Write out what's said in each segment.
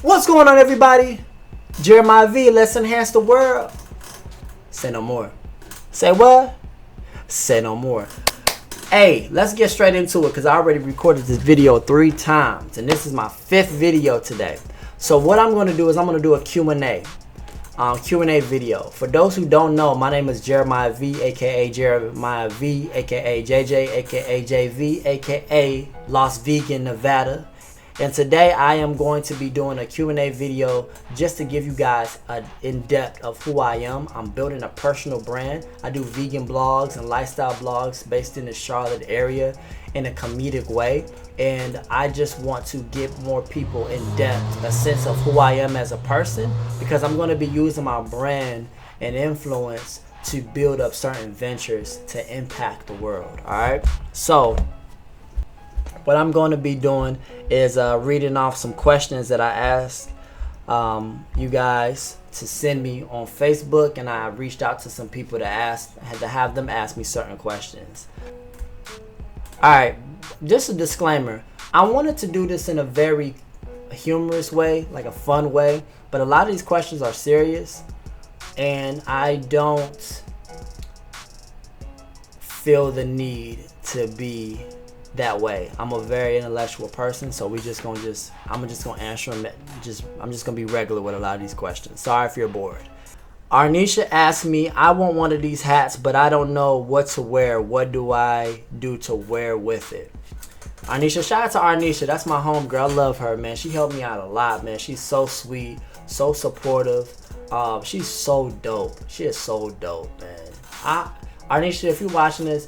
What's going on, everybody? Jeremiah V, let's enhance the world. Say no more. Say what? Say no more. Hey, let's get straight into it because I already recorded this video 3 times and this is my 5th video today. So what I'm going to do is I'm going to do a Q&A. Q&A video. For those who don't know, my name is Jeremiah V, aka Jeremiah V, aka JJ, aka JV, aka Las Vegas, Nevada. And today I am going to be doing a Q&A video just to give you guys an in-depth of who I am. I'm building a personal brand. I do vegan blogs and lifestyle blogs based in the Charlotte area in a comedic way. And I just want to give more people in depth a sense of who I am as a person, because I'm going to be using my brand and influence to build up certain ventures to impact the world. All right. So what I'm going to be doing is reading off some questions that I asked you guys to send me on Facebook, and I reached out to some people to have them ask me certain questions. Alright, just a disclaimer. I wanted to do this in a very humorous way, like a fun way, but a lot of these questions are serious, and I don't feel the need to be that way. I'm a very intellectual person, so I'm just gonna answer them. I'm just gonna be regular with a lot of these questions. Sorry if you're bored. Arnisha asked me, I want one of these hats, but I don't know what to wear. What do I do to wear with it? Arnisha, shout out to Arnisha. That's my homegirl. I love her, man. She helped me out a lot, man. She's so sweet, so supportive. She's so dope. She is so dope, man. Arnisha, if you're watching this,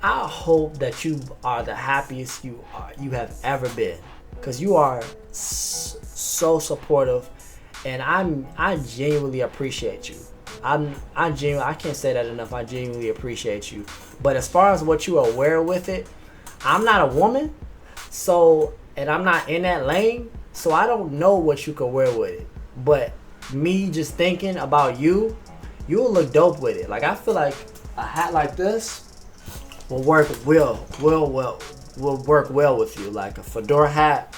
I hope that you are the happiest you have ever been, because you are so supportive, and I genuinely appreciate you. I can't say that enough. I genuinely appreciate you. But as far as what you are wearing with it, I'm not a woman, and I'm not in that lane, so I don't know what you could wear with it. But me just thinking about you'll look dope with it. Like, I feel like a hat like this will work well with you, like a fedora hat.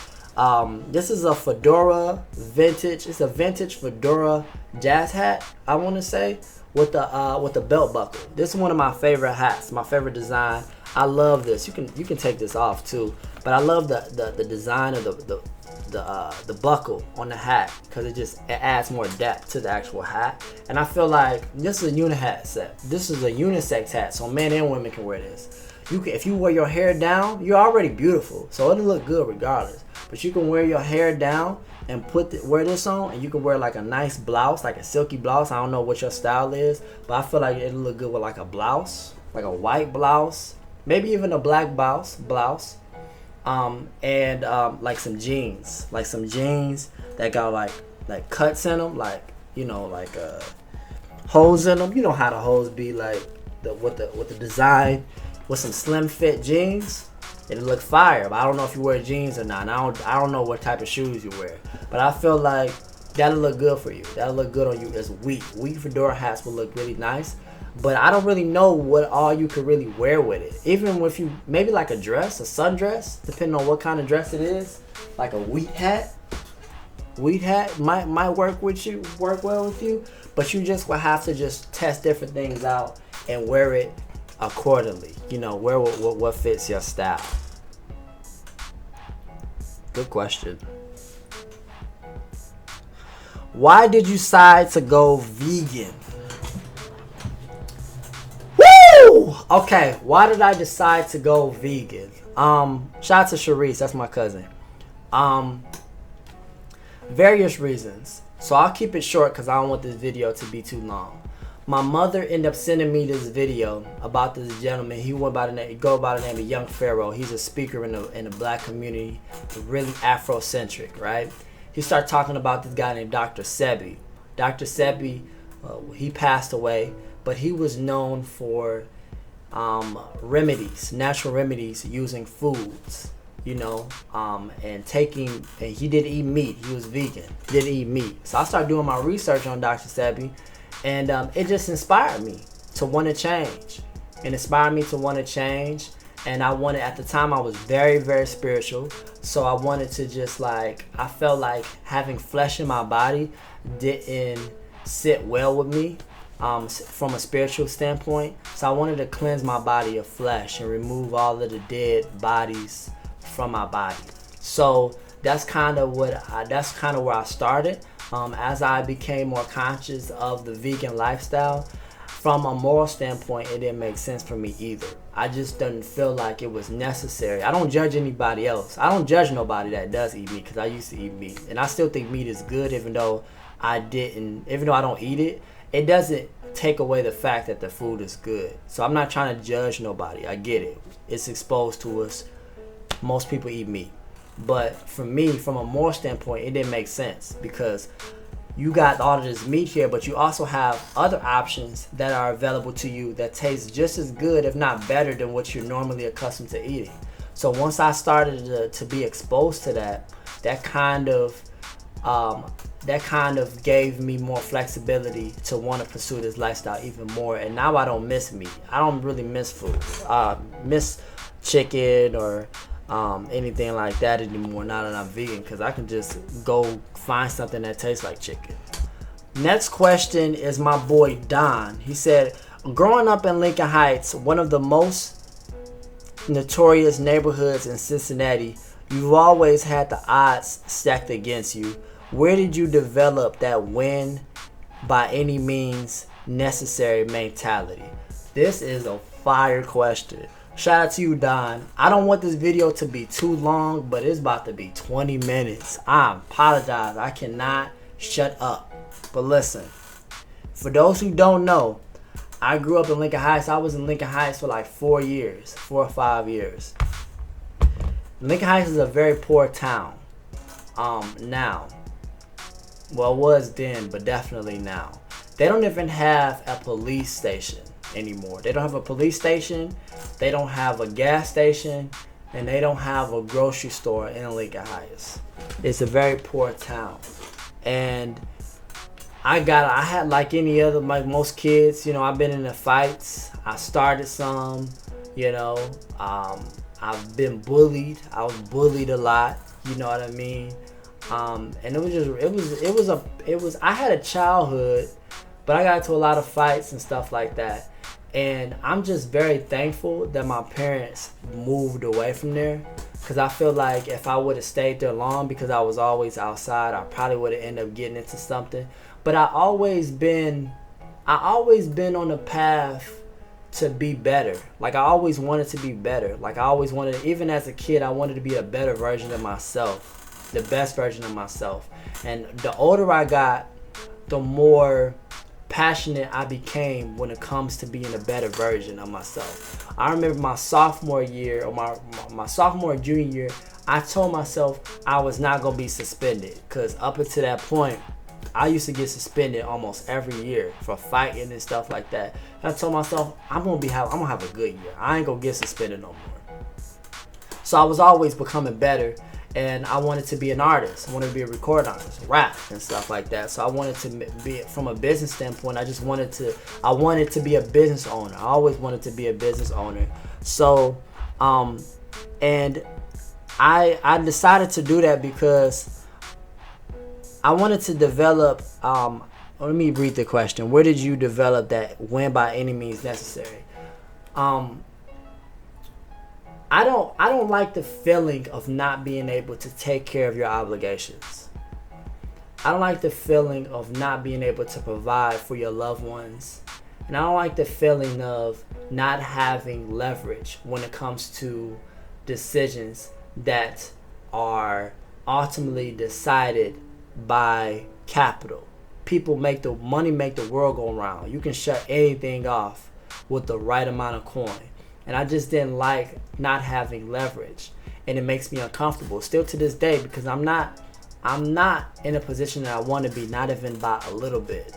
This is a fedora vintage. It's a vintage fedora jazz hat, I want to say, with the belt buckle. This is one of my favorite hats, my favorite design. I love this. You can take this off too, but I love the design of the buckle on the hat, because it adds more depth to the actual hat. And I feel like this is a unihat set. This is a unisex hat, so men and women can wear this. If you wear your hair down, you're already beautiful, so it'll look good regardless. But you can wear your hair down and wear this on, and you can wear like a nice blouse, like a silky blouse. I don't know what your style is, but I feel like it'll look good with like a blouse, like a white blouse, maybe even a black blouse. Like some jeans that got like cuts in them, like, you know, like holes in them. You know how the holes be, like with the design, with some slim fit jeans. It'll look fire. But I don't know if you wear jeans or not. And I don't know what type of shoes you wear, but I feel like that'll look good for you. That'll look good on you as wheat fedora hats will look really nice. But I don't really know what all you could really wear with it. Even if you, maybe like a dress, a sundress, depending on what kind of dress it is. Like a wheat hat might work well with you. But you just will have to just test different things out and wear it accordingly. You know, wear what fits your style. Good question. Why did you decide to go vegan? Okay, why did I decide to go vegan? Shout out to Sharice, that's my cousin. Various reasons. So I'll keep it short because I don't want this video to be too long. My mother ended up sending me this video about this gentleman. He go by the name of Young Pharaoh. He's a speaker in the black community, really Afrocentric, right? He started talking about this guy named Dr. Sebi. Dr. Sebi, he passed away, but he was known for natural remedies using foods, you know, and he didn't eat meat. He was vegan. He didn't eat meat. So I started doing my research on Dr. Sebi, and it just inspired me to want to change. It inspired me to want to change, And I wanted, at the time I was very, very spiritual. So I wanted to just like, I felt like having flesh in my body didn't sit well with me from a spiritual standpoint. So I wanted to cleanse my body of flesh and remove all of the dead bodies from my body. So that's kind of where I started. As I became more conscious of the vegan lifestyle, from a moral standpoint, it didn't make sense for me either. I just didn't feel like it was necessary. I don't judge anybody else. I don't judge nobody that does eat meat, because I used to eat meat. And I still think meat is good, even though I don't eat it. It doesn't take away the fact that the food is good. So I'm not trying to judge nobody. I get it. It's exposed to us. Most people eat meat. But for me, from a moral standpoint, it didn't make sense, because you got all of this meat here, but you also have other options that are available to you that taste just as good, if not better, than what you're normally accustomed to eating. So once I started to be exposed to that kind of gave me more flexibility to want to pursue this lifestyle even more. And now I don't miss meat. I don't really miss food. Miss chicken or anything like that anymore now that I'm vegan, because I can just go find something that tastes like chicken. Next question is my boy Don. He said, growing up in Lincoln Heights, one of the most notorious neighborhoods in Cincinnati, you've always had the odds stacked against you. Where did you develop that win by any means necessary mentality? This is a fire question. Shout out to you, Don. I don't want this video to be too long, but it's about to be 20 minutes. I apologize. I cannot shut up. But listen, for those who don't know, I grew up in Lincoln Heights. I was in Lincoln Heights for like 4 or 5 years. Lincoln Heights is a very poor town. Now. Well, it was then, but definitely now. They don't even have a police station anymore. They don't have a police station, they don't have a gas station, and they don't have a grocery store in Lincoln Heights. It's a very poor town. And I had, like any other, like most kids, I've been in the fights. I started some, I've been bullied. I was bullied a lot, you know what I mean? And I had a childhood, but I got into a lot of fights and stuff like that. And I'm just very thankful that my parents moved away from there, because I feel like if I would have stayed there long, because I was always outside, I probably would have ended up getting into something. But I always been on the path to be better. Like, I always wanted to be better. Like, I always wanted, even as a kid, I wanted to be a better version of myself, the best version of myself. And the older I got, the more passionate I became when it comes to being a better version of myself. I remember my sophomore year, or my sophomore and junior year, I told myself I was not going to be suspended, because up until that point, I used to get suspended almost every year for fighting and stuff like that. And I told myself, I'm gonna have a good year. I ain't gonna get suspended no more. So I was always becoming better, and I wanted to be an artist. I wanted to be a recording artist, rap and stuff like that. So I wanted to be, from a business standpoint, I wanted to be a business owner. I always wanted to be a business owner. So, and I decided to do that because I wanted to develop, let me read the question. Where did you develop that win by any means necessary? I don't like the feeling of not being able to take care of your obligations. I don't like the feeling of not being able to provide for your loved ones. And I don't like the feeling of not having leverage when it comes to decisions that are ultimately decided by capital. Make the world go around. You can shut anything off with the right amount of coin. And I just didn't like not having leverage, and it makes me uncomfortable still to this day, because I'm not in a position that I want to be, not even by a little bit.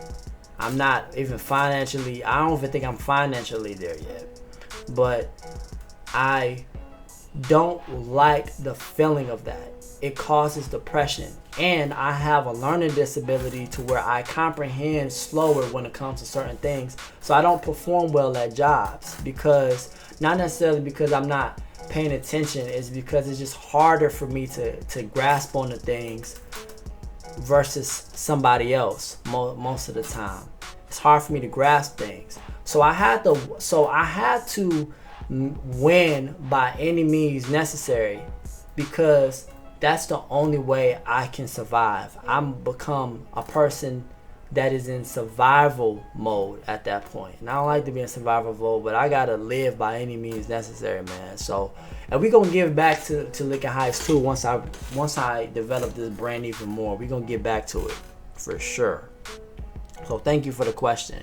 I'm not even financially, I don't even think I'm financially there yet. But I don't like the feeling of that. It causes depression. And I have a learning disability to where I comprehend slower when it comes to certain things. So I don't perform well at jobs, because not necessarily because I'm not paying attention, it's because it's just harder for me to grasp on the things versus somebody else most of the time. It's hard for me to grasp things. So I had to win by any means necessary, because that's the only way I can survive. I'm become a person that is in survival mode at that point. And I don't like to be in survival mode, but I gotta live by any means necessary, man. So, and we gonna give back to Lincoln Heights too once I develop this brand even more. We gonna get back to it for sure. So thank you for the question.